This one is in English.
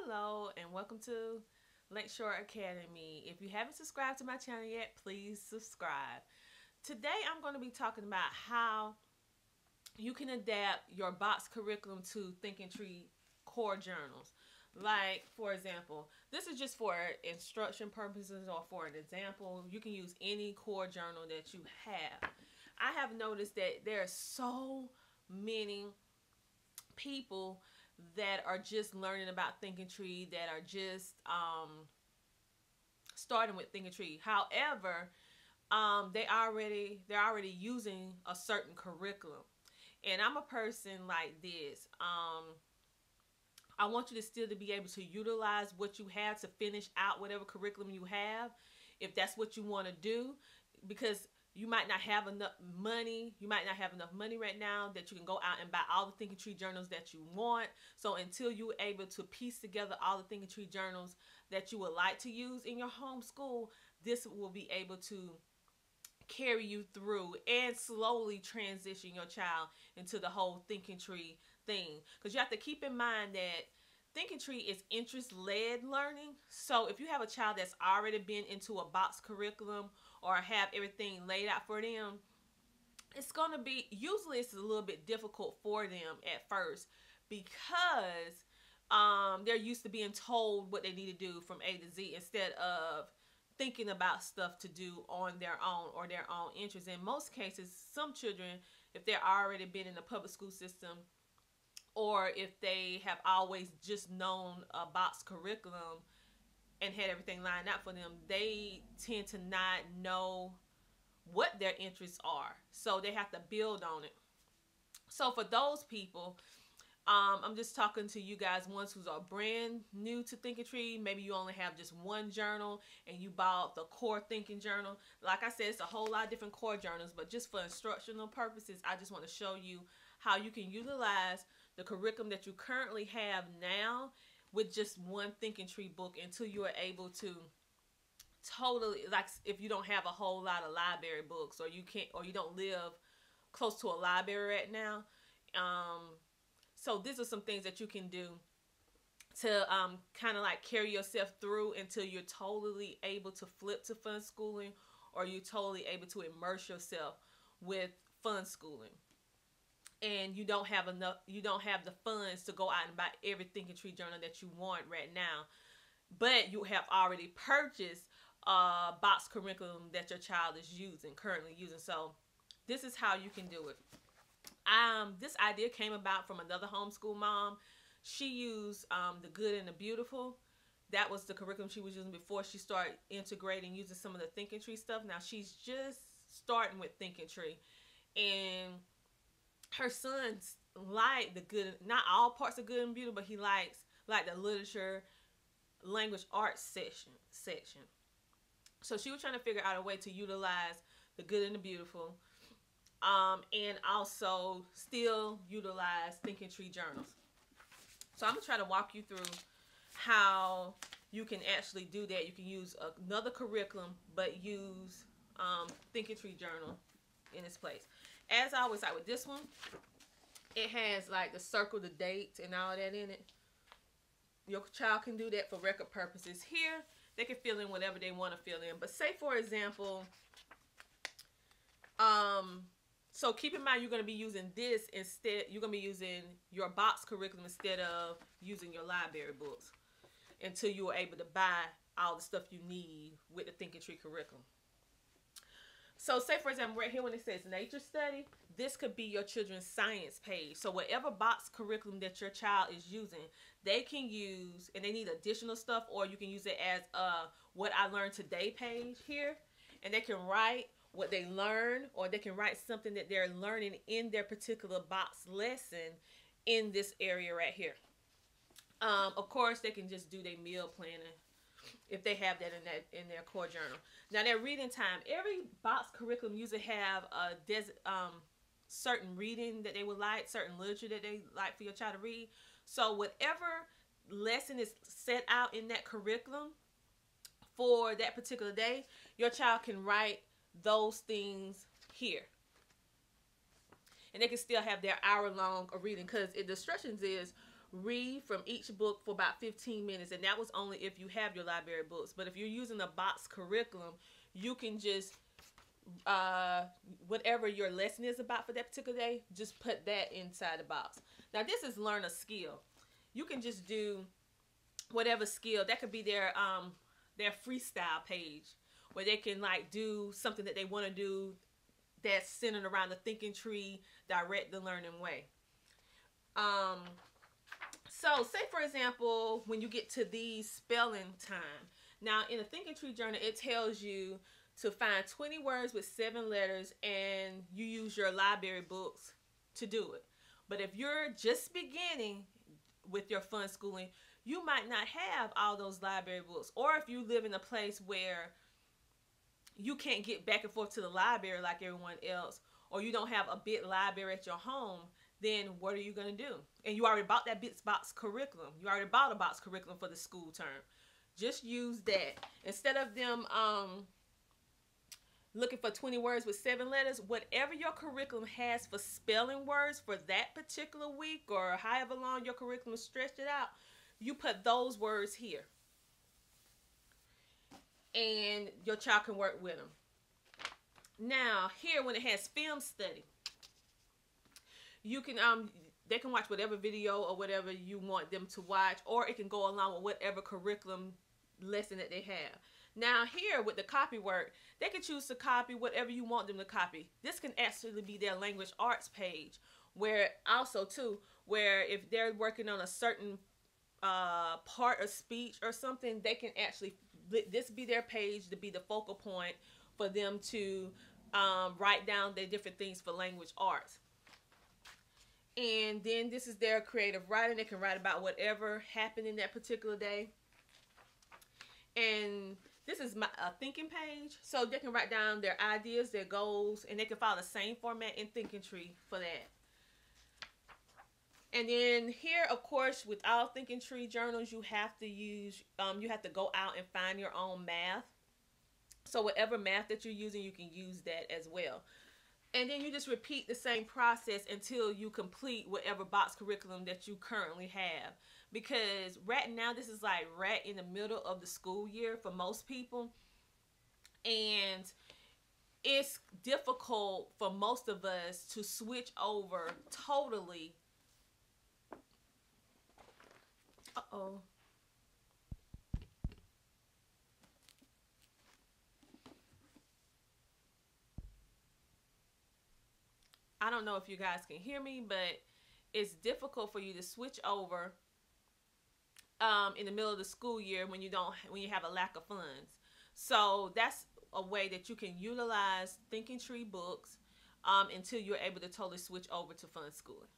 Hello and welcome to Lakeshore Academy. If you haven't subscribed to my channel yet, please subscribe. Today I'm going to be talking about how you can adapt your box curriculum to Thinking Tree core journals. Like, for example, this is just for instruction purposes or for an example. You can use any core journal that you have. I have noticed that there are so many people that are just learning about Thinking Tree, that are just starting with Thinking Tree. However, they're already using a certain curriculum, and I'm a person like this. I want you to still to be able to utilize what you have to finish out whatever curriculum you have, if that's what you want to do, because you might not have enough money. You might not have enough money right now that you can go out and buy all the Thinking Tree journals that you want. So until you're able to piece together all the Thinking Tree journals that you would like to use in your homeschool, this will be able to carry you through and slowly transition your child into the whole Thinking Tree thing. Because you have to keep in mind that Thinking Tree is interest-led learning. So if you have a child that's already been into a box curriculum or have everything laid out for them, it's going to be, usually it's a little bit difficult for them at first, because they're used to being told what they need to do from A to Z instead of thinking about stuff to do on their own or their own interest. In most cases, some children, if they're already been in the public school system, or if they have always just known a box curriculum and had everything lined out for them, they tend to not know what their interests are. So they have to build on it. So for those people, I'm just talking to you guys, ones who are brand new to Thinking Tree. Maybe you only have just one journal and you bought the core thinking journal. Like I said, it's a whole lot of different core journals, but just for instructional purposes, I just want to show you how you can utilize the curriculum that you currently have now with just one Thinking Tree book until you are able to totally, like if you don't have a whole lot of library books, or you can't, or you don't live close to a library right now. So these are some things that you can do to kind of like carry yourself through until you're totally able to flip to fun schooling, or you're totally able to immerse yourself with fun schooling. And you don't have the funds to go out and buy every Thinking Tree journal that you want right now, but you have already purchased a box curriculum that your child is currently using. So this is how you can do it. This idea came about from another homeschool mom. She used The Good and the Beautiful. That was the curriculum she was using before she started integrating using some of the Thinking Tree stuff. Now she's just starting with Thinking Tree, and her son's like the good, not all parts of Good and Beautiful, but he likes like the literature, language, arts section. So she was trying to figure out a way to utilize The Good and the Beautiful, and also still utilize Thinking Tree journals. So I'm gonna try to walk you through how you can actually do that. You can use another curriculum, but use Thinking Tree journal in its place. As I always like with this one, it has like the circle, the dates, and all that in it. Your child can do that for record purposes. Here, they can fill in whatever they want to fill in. But say, for example, so keep in mind you're going to be using this instead. You're going to be using your box curriculum instead of using your library books until you are able to buy all the stuff you need with the Thinking Tree curriculum. So say, for example, right here when it says nature study, this could be your children's science page. So whatever box curriculum that your child is using, they can use, and they need additional stuff, or you can use it as what I learned today page here. And they can write what they learn, or they can write something that they're learning in their particular box lesson in this area right here. Of course, they can just do their meal planning if they have that in their core journal. Now, their reading time. Every box curriculum usually have a certain reading that they would like, certain literature that they like for your child to read. So whatever lesson is set out in that curriculum for that particular day, your child can write those things here. And they can still have their hour-long reading, because the instructions is read from each book for about 15 minutes, and that was only if you have your library books. But if you're using a box curriculum, you can just whatever your lesson is about for that particular day, just put that inside the box. Now this is learn a skill. You can just do whatever skill. That could be their freestyle page, where they can like do something that they want to do that's centered around the thinking tree, direct the learning way. So say for example, when you get to the spelling time. Now in the thinking tree journal, it tells you to find 20 words with 7 letters, and you use your library books to do it. But if you're just beginning with your fun schooling, you might not have all those library books. Or if you live in a place where you can't get back and forth to the library like everyone else, or you don't have a big library at your home, then what are you going to do? And you already bought that big box curriculum. You already bought a box curriculum for the school term. Just use that. Instead of them looking for 20 words with 7 letters, whatever your curriculum has for spelling words for that particular week, or however long your curriculum stretched it out, you put those words here. And your child can work with them. Now, here when it has film study, you can they can watch whatever video or whatever you want them to watch, or it can go along with whatever curriculum lesson that they have. Now here with the copy work, they can choose to copy whatever you want them to copy. This can actually be their language arts page, where also too, where if they're working on a certain part of speech or something, they can actually this be their page to be the focal point for them to write down their different things for language arts. And then this is their creative writing. They can write about whatever happened in that particular day. And this is my thinking page. So they can write down their ideas, their goals, and they can follow the same format in Thinking Tree for that. And then here, of course, with all Thinking Tree journals, you have to use, you have to go out and find your own math. So whatever math that you're using, you can use that as well. And then you just repeat the same process until you complete whatever box curriculum that you currently have. Because right now, this is like right in the middle of the school year for most people. And it's difficult for most of us to switch over totally. Uh-oh. I don't know if you guys can hear me, but it's difficult for you to switch over in the middle of the school year when you have a lack of funds. So that's a way that you can utilize Thinking Tree books until you're able to totally switch over to fun schooling.